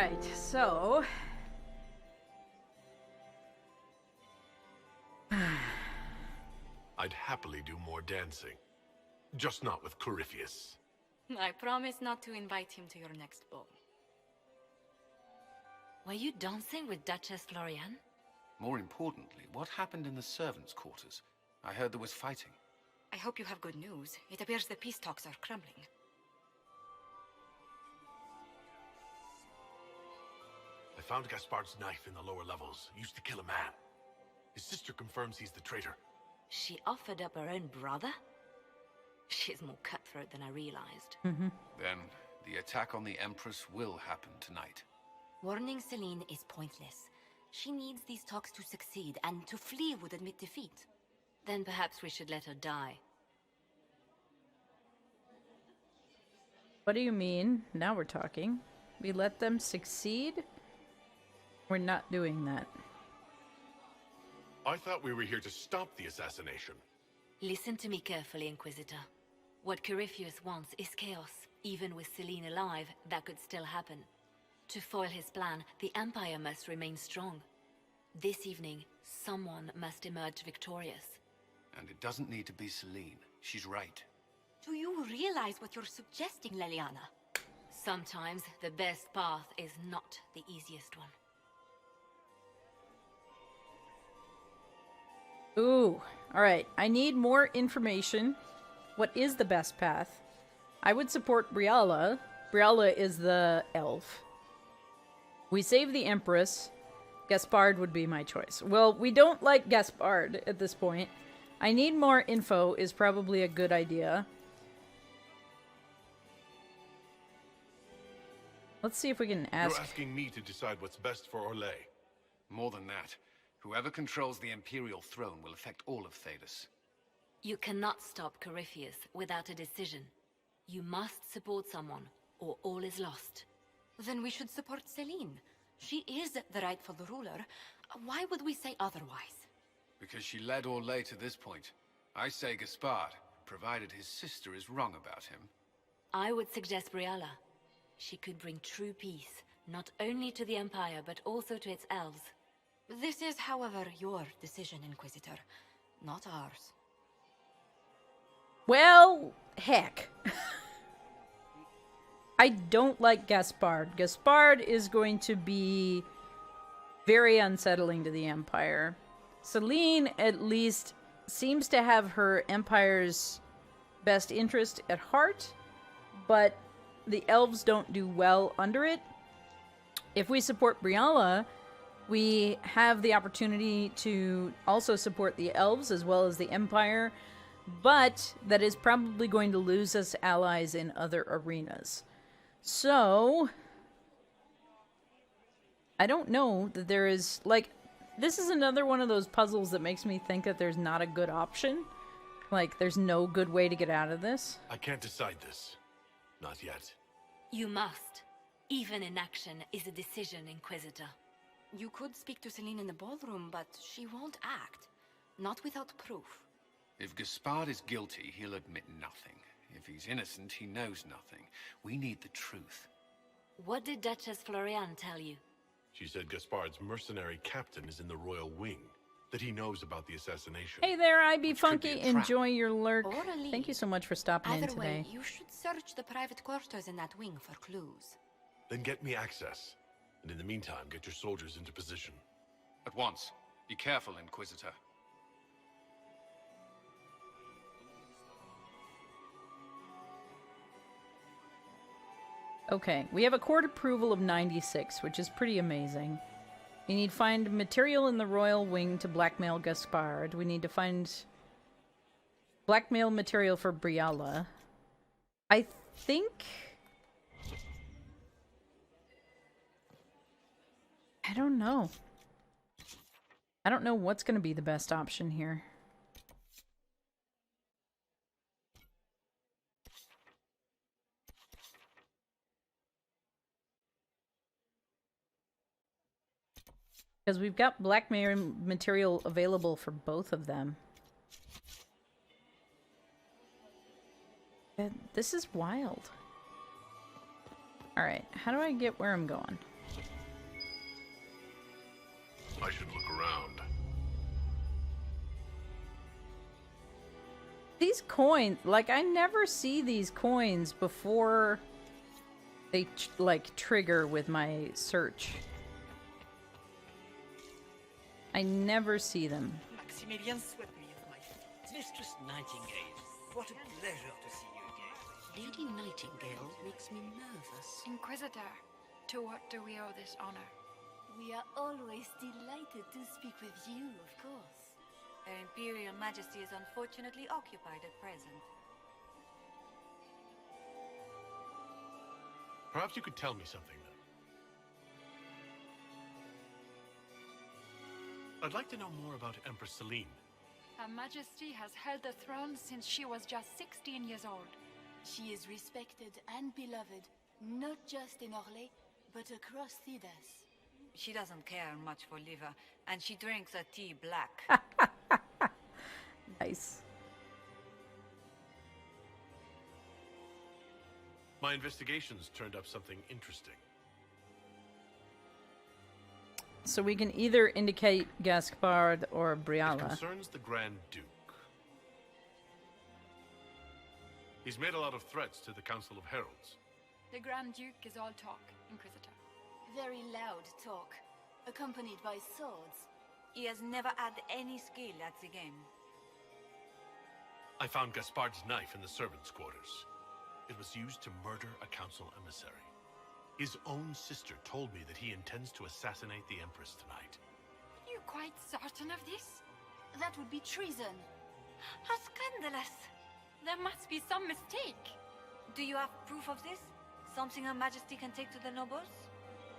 Alright, so... I'd happily do more dancing. Just not with Corypheus. I promise not to invite him to your next ball. Were you dancing with Duchess Florian? More importantly, what happened in the servants' quarters? I heard there was fighting. I hope you have good news. It appears the peace talks are crumbling. I found Gaspard's knife in the lower levels, used to kill a man. His sister confirms he's the traitor. She offered up her own brother? She's more cutthroat than I realized. Then, the attack on the Empress will happen tonight. Warning Celine is pointless. She needs these talks to succeed, and to flee would admit defeat. Then perhaps we should let her die. What do you mean? Now we're talking. We let them succeed? We're not doing that. I thought we were here to stop the assassination. Listen to me carefully, Inquisitor. What Corypheus wants is chaos. Even with Celine alive, that could still happen. To foil his plan, the Empire must remain strong. This evening, someone must emerge victorious. And it doesn't need to be Celine. She's right. Do you realize what you're suggesting, Leliana? Sometimes the best path is not the easiest one. Ooh, alright. I need more information. What is the best path? I would support Briala. Briala is the elf. We save the Empress. Gaspard would be my choice. Well, we don't like Gaspard at this point. I need more info is probably a good idea. Let's see if we can ask... You're asking me to decide what's best for Orlais. More than that, whoever controls the Imperial throne will affect all of Thedas. You cannot stop Corypheus without a decision. You must support someone, or all is lost. Then we should support Celine. She is the rightful ruler. Why would we say otherwise? Because she led Orlais to this point. I say Gaspard, provided his sister is wrong about him. I would suggest Briala. She could bring true peace, not only to the Empire, but also to its elves. This is, however, your decision, Inquisitor, not ours. Well, heck. I don't like Gaspard. Gaspard is going to be very unsettling to the Empire. Celine, at least, seems to have her Empire's best interest at heart, but the elves don't do well under it. If we support Briala, we have the opportunity to also support the elves as well as the Empire, but that is probably going to lose us allies in other arenas. So, I don't know that there is, like, this is another one of those puzzles that makes me think that there's not a good option. Like, there's no good way to get out of this. I can't decide this. Not yet. You must. Even inaction is a decision, Inquisitor. You could speak to Celine in the ballroom, but she won't act. Not without proof. If Gaspard is guilty, he'll admit nothing. If he's innocent, he knows nothing. We need the truth. What did Duchess Florian tell you? She said Gaspard's mercenary captain is in the royal wing. That he knows about the assassination. Hey there, IB Which could be Funky. a trap. Enjoy your lurk. Or a lead. Thank you so much for stopping in Either today. way, you should search the private quarters in that wing for clues. Then get me access. And in the meantime, get your soldiers into position. At once. Be careful, Inquisitor. Okay, we have a court approval of 96, which is pretty amazing. We need to find material in the royal wing to blackmail Gaspard. We need to find blackmail material for Briala. I think... I don't know. I don't know what's going to be the best option here. Because we've got blackmail material available for both of them. This is wild. Alright, how do I get where I'm going? I should look around. These coins, like, I never see these coins before they, like, trigger with my search. I never see them. Maximilian swept me at my feet. Mistress Nightingale, what a pleasure to see you again. Lady Nightingale makes me nervous. Inquisitor, to what do we owe this honor? We are always delighted to speak with you, of course. Her Imperial Majesty is unfortunately occupied at present. Perhaps you could tell me something, then. I'd like to know more about Empress Celine. Her Majesty has held the throne since she was just 16 years old. She is respected and beloved, not just in Orlais, but across Thedas. She doesn't care much for liver, and she drinks her tea black. Nice. My investigations turned up something interesting. So we can either indicate Gaspard or It Briala. concerns the Grand Duke. He's made a lot of threats to the Council of Heralds. The Grand Duke is all talk, Inquisitor. Very loud talk, accompanied by swords. He has never had any skill at the game. I found Gaspard's knife in the servants' quarters. It was used to murder a council emissary. His own sister told me that he intends to assassinate the Empress tonight. Are you quite certain of this? That would be treason. How scandalous! There must be some mistake. Do you have proof of this? Something Her Majesty can take to the nobles?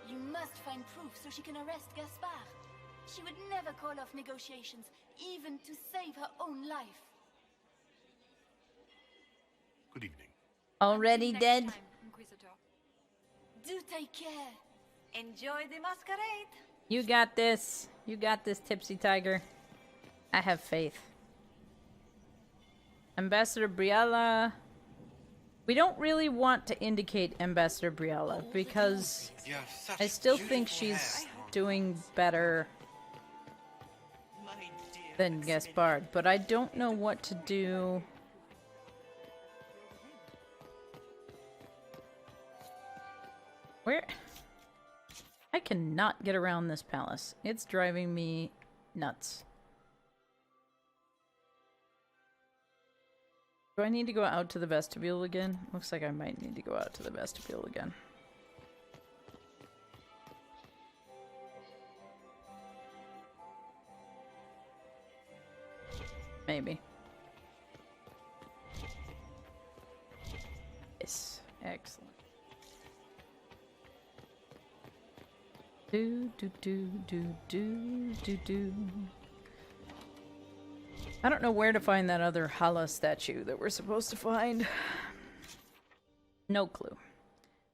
You must find proof so she can arrest Gaspard. She would never call off negotiations, even to save her own life. Good evening. Already Next dead? time, Inquisitor. Do take care. Enjoy the masquerade. You got this. You got this, Tipsy Tiger. I have faith. Ambassador Briala. We don't really want to indicate Ambassador Briala because You have such I still think beautiful she's hair. doing better My dear than Maximilian. Gaspard, but I don't know what to do. Where? I cannot get around this palace. It's driving me nuts. Do I need to go out to the vestibule again? Looks like I might need to go out to the vestibule again. Maybe. Yes, excellent. Do do do do do do do. I don't know where to find that other Hala statue that we're supposed to find. No clue.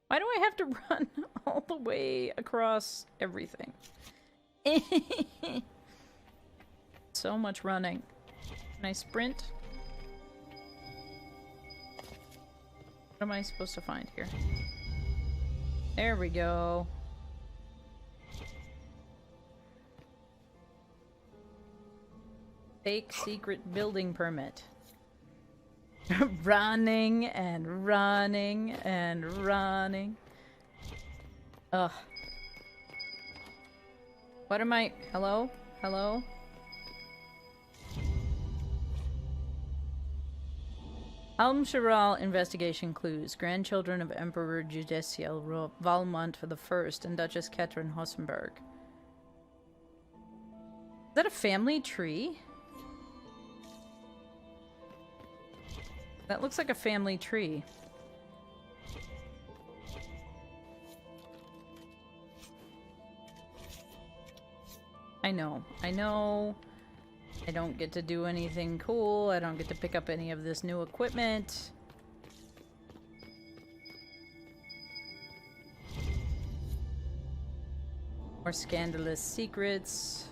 Why do I have to run all the way across everything? So much running. Can I sprint? What am I supposed to find here? There we go. Fake secret building permit. Running and running and running. Ugh. What am I? Hello? Hello? Al-Msharal investigation clues. Grandchildren of Emperor Judicial Valmont I and Duchess Catherine Hossenberg. Is that a family tree? That looks like a family tree. I know. I don't get to do anything cool. I don't get to pick up any of this new equipment. More scandalous secrets.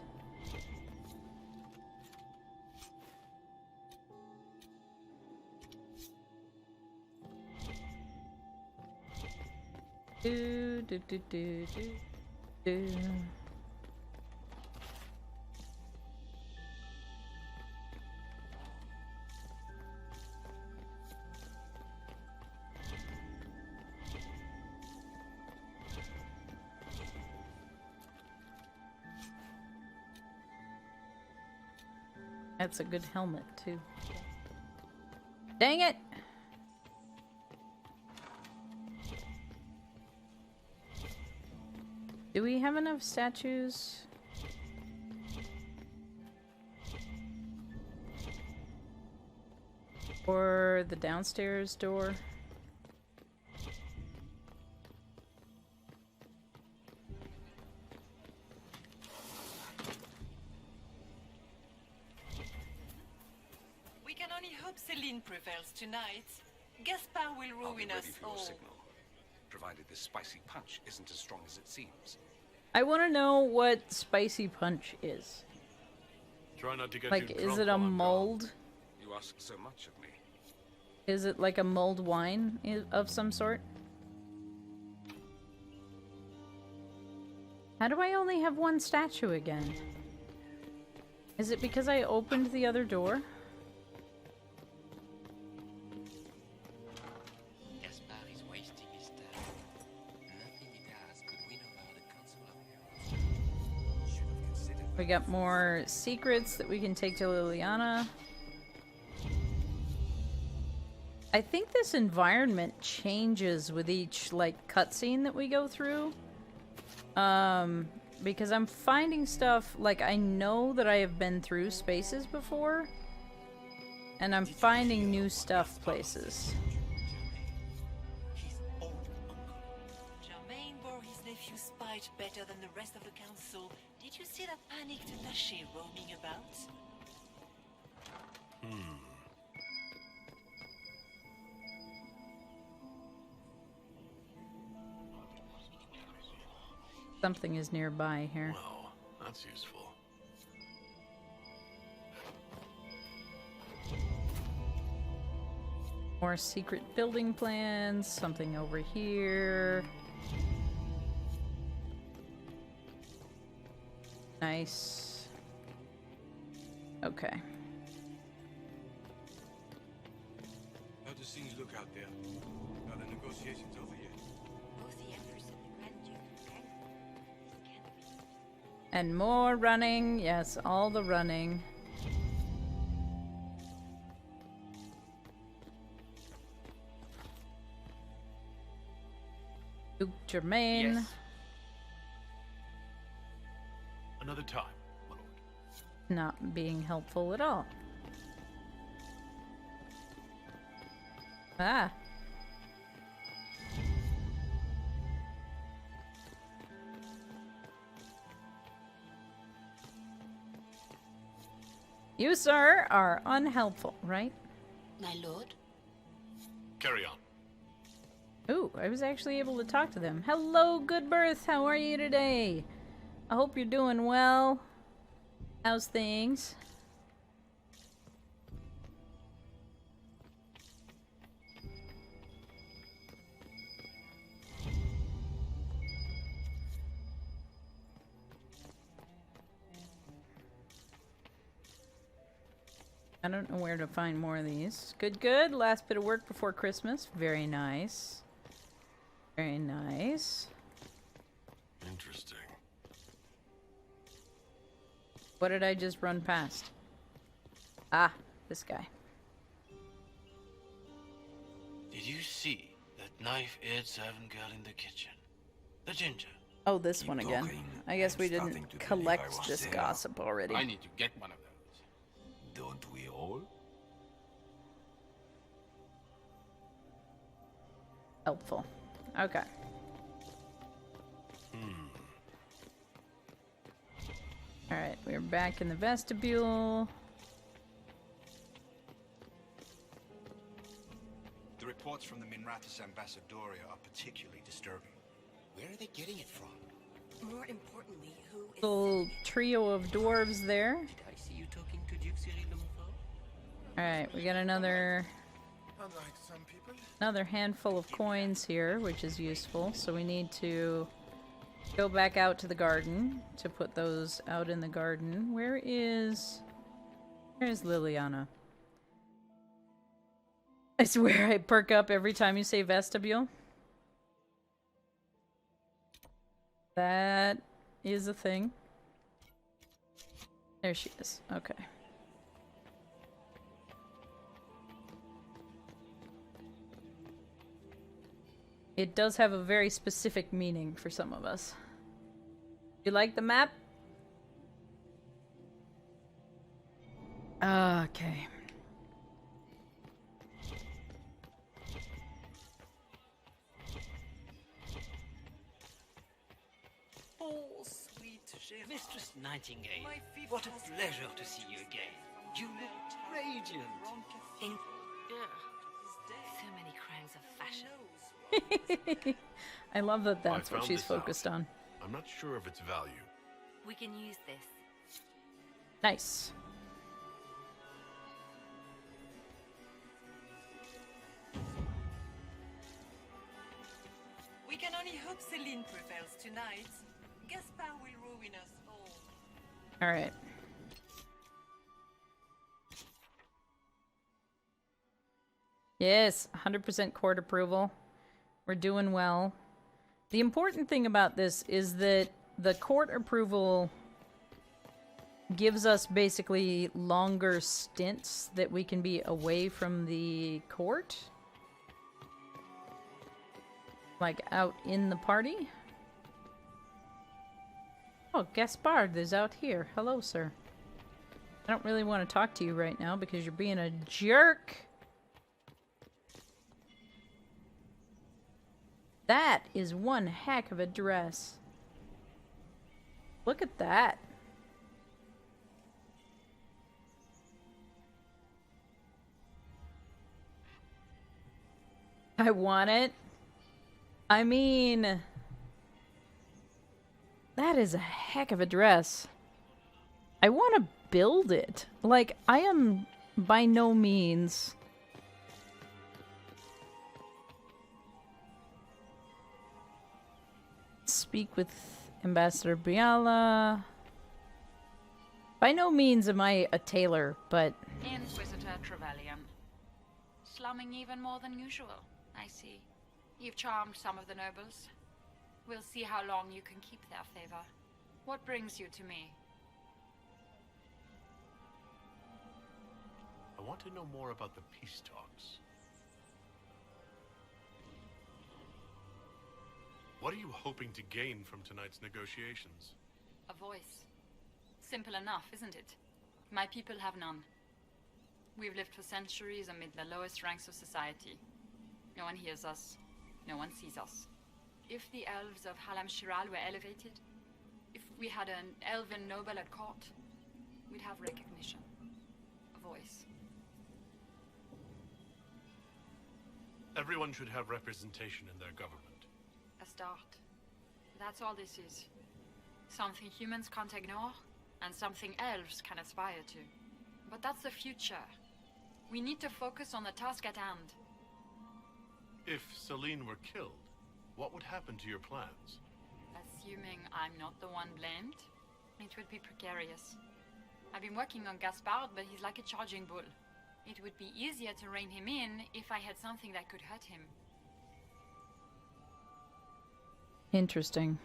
Do do do do do do. That's a good helmet, too. Dang it! Do we have enough statues? For the downstairs door? We can only hope Celine prevails tonight. Gaspard will I'll be ruin ready us for your all. signal, provided this spicy punch isn't as strong as it seems. I want to know what spicy punch is. Try not to get Like, too is drunk it a while I'm gone. mulled? You ask so much of me. Is it like a mulled wine of some sort? How do I only have one statue again? Is it because I opened the other door? Gaspard is wasting his time. Nothing he does could win over the Council of Heralds. Should have considered We got more secrets that we can take to Liliana. I think this environment changes with each, like, cutscene that we go through. Because I'm finding stuff, like, I know that I have been through spaces before. And I'm finding new stuff places. His old uncle. Germain bore his nephew's spite better than the rest of the council. Did you see that panicked attaché roaming about? Something is nearby here. Well, that's useful. More secret building plans. Something over here. Nice. Okay. How do things look out there? Are the negotiations over yet? Both the Empress and the Grand Duke can And more running. Yes, all the running. Duke Germain. Yes. Another time, my lord. Not being helpful at all. Ah. You, sir, are unhelpful, right? My lord? Carry on. Ooh, I was actually able to talk to them. Hello, Good Birth. How are you today? I hope you're doing well. How's things? I don't know where to find more of these. Good, good. Last bit of work before Christmas. Very nice. Very nice. Interesting. What did I just run past? Ah, this guy. Did you see that knife-edged servant girl in the kitchen? The ginger. Oh, this one again. I guess we didn't collect this gossip already. I need to get one of those. Don't we all? Helpful. Okay. Alright, we're back in the vestibule. The reports from the Minrathous Ambassadoria are particularly disturbing. Where are they getting it from? More importantly, who is... Little trio of dwarves there. Did I see you talking to Duke Cyril de Montfort? Alright, we got another Unlike some people. handful of coins here, which is useful. So we need to go back out to the garden to put those out in the garden. Where's Liliana? I swear I perk up every time you say vestibule. That is a thing. There she is. Okay. It does have a very specific meaning for some of us. You like the map? Okay. Oh, sweet Gérard. Mistress Nightingale, My fifth what a husband. pleasure to see you again. You look radiant. Yeah. So many crimes of fashion. I love that that's I what found she's this out. focused on. I'm not sure of its value. We can use this. Nice. We can only hope Celine prevails tonight. Gaspard will ruin us all. Alright. Yes, 100% court approval. We're doing well. The important thing about this is that the court approval gives us basically longer stints that we can be away from the court. Like out in the party. Oh, Gaspard is out here. Hello, sir. I don't really want to talk to you right now because you're being a jerk. That is one heck of a dress. Look at that. I want it. I mean, that is a heck of a dress. I want to build it. Like, I am by no means... Speak with Ambassador Biala. By no means am I a tailor, but... Inquisitor Trevelyan. Slumming even more than usual, I see. You've charmed some of the nobles. We'll see how long you can keep their favor. What brings you to me? I want to know more about the peace talks. What are you hoping to gain from tonight's negotiations? A voice. Simple enough, isn't it? My people have none. We've lived for centuries amid the lowest ranks of society. No one hears us. No one sees us. If the elves of Halam Shiral were elevated, if we had an elven noble at court, we'd have recognition. A voice. Everyone should have representation in their government. A start. That's all this is. Something humans can't ignore, and something elves can aspire to. But that's the future. We need to focus on the task at hand. If Celine were killed, what would happen to your plans? Assuming I'm not the one blamed, it would be precarious. I've been working on Gaspard, but he's like a charging bull. It would be easier to rein him in if I had something that could hurt him. Interesting.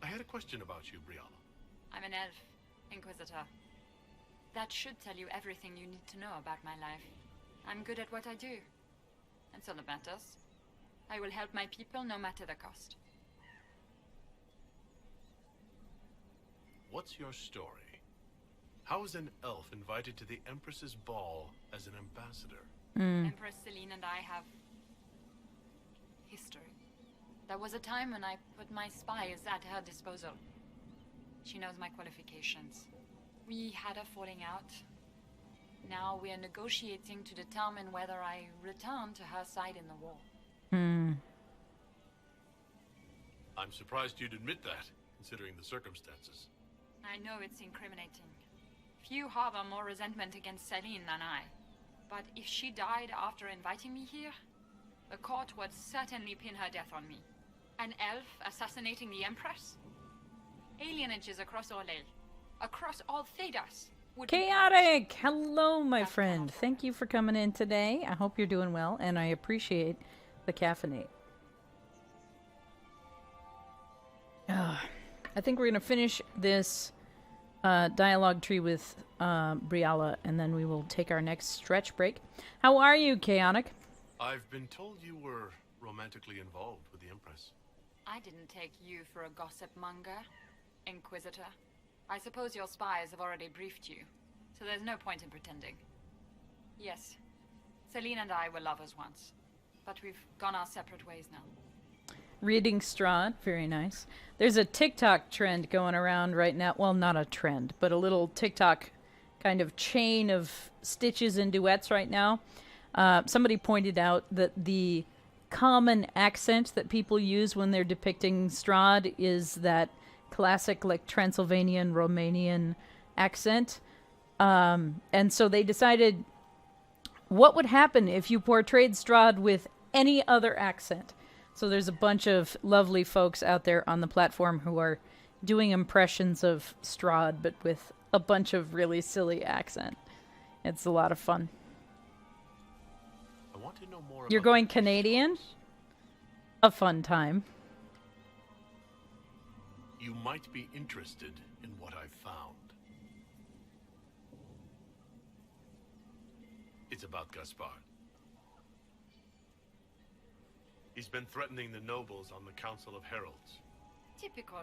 I had a question about you, Brianna. I'm an elf, Inquisitor. That should tell you everything you need to know about my life. I'm good at what I do. That's all that matters. I will help my people no matter the cost. What's your story? How is an elf invited to the Empress's ball as an ambassador? Empress Celine and I have... history. There was a time when I put my spies at her disposal. She knows my qualifications. We had a falling out. Now we are negotiating to determine whether I return to her side in the war. I'm surprised you'd admit that, considering the circumstances. I know it's incriminating. Few harbor more resentment against Celine than I. But if she died after inviting me here, the court would certainly pin her death on me. An elf assassinating the Empress? Alienages across Orlais, across all Thedas, would Chaotic! Hello, my friend. Thank you for coming in today. I hope you're doing well, and I appreciate the caffeinate. I think we're going to finish this dialogue tree with Briala, and then we will take our next stretch break. How are you, Chaotic? I've been told you were romantically involved with the Empress. I didn't take you for a gossip monger, Inquisitor. I suppose your spies have already briefed you, so there's no point in pretending. Yes, Celine and I were lovers once, but we've gone our separate ways now. Reading Strahd, very nice. There's a TikTok trend going around right now. Well, not a trend, but a little TikTok kind of chain of stitches and duets right now. Somebody pointed out that the common accent that people use when they're depicting Strahd is that classic, like, Transylvanian, Romanian accent. And so they decided, what would happen if you portrayed Strahd with any other accent? So there's a bunch of lovely folks out there on the platform who are doing impressions of Strahd, but with a bunch of really silly accent. It's a lot of fun. I want to know more. You're going Canadian? A fun time. You might be interested in what I've found. It's about Gaspard. He's been threatening the nobles on the Council of Heralds. Typical.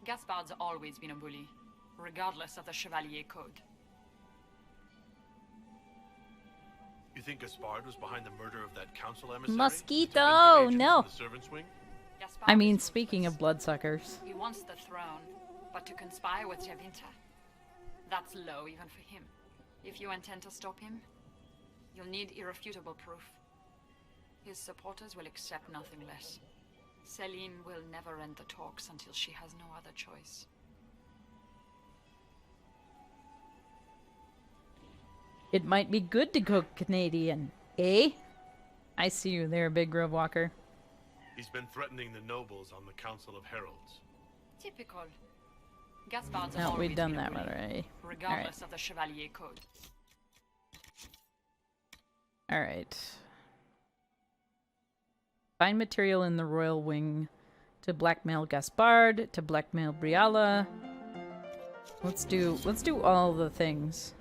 Gaspard's always been a bully, regardless of the Chevalier Code. You think Gaspard was behind the murder of that council emissary? Mosquito! No! The servants' wing? Gaspard I mean, is speaking of ruthless. bloodsuckers. He wants the throne, but to conspire with Javinta, that's low even for him. If you intend to stop him, you'll need irrefutable proof. His supporters will accept nothing less. Celine will never end the talks until she has no other choice. It might be good to go Canadian, eh? I see you there, Big Grove Walker. He's been threatening the nobles on the Council of Heralds. Typical. Gaspard's No, always we've done been a that one bully, already. regardless of the Chevalier Code. Alright. Find material in the Royal Wing to blackmail Gaspard, to blackmail Briala. Let's do all the things.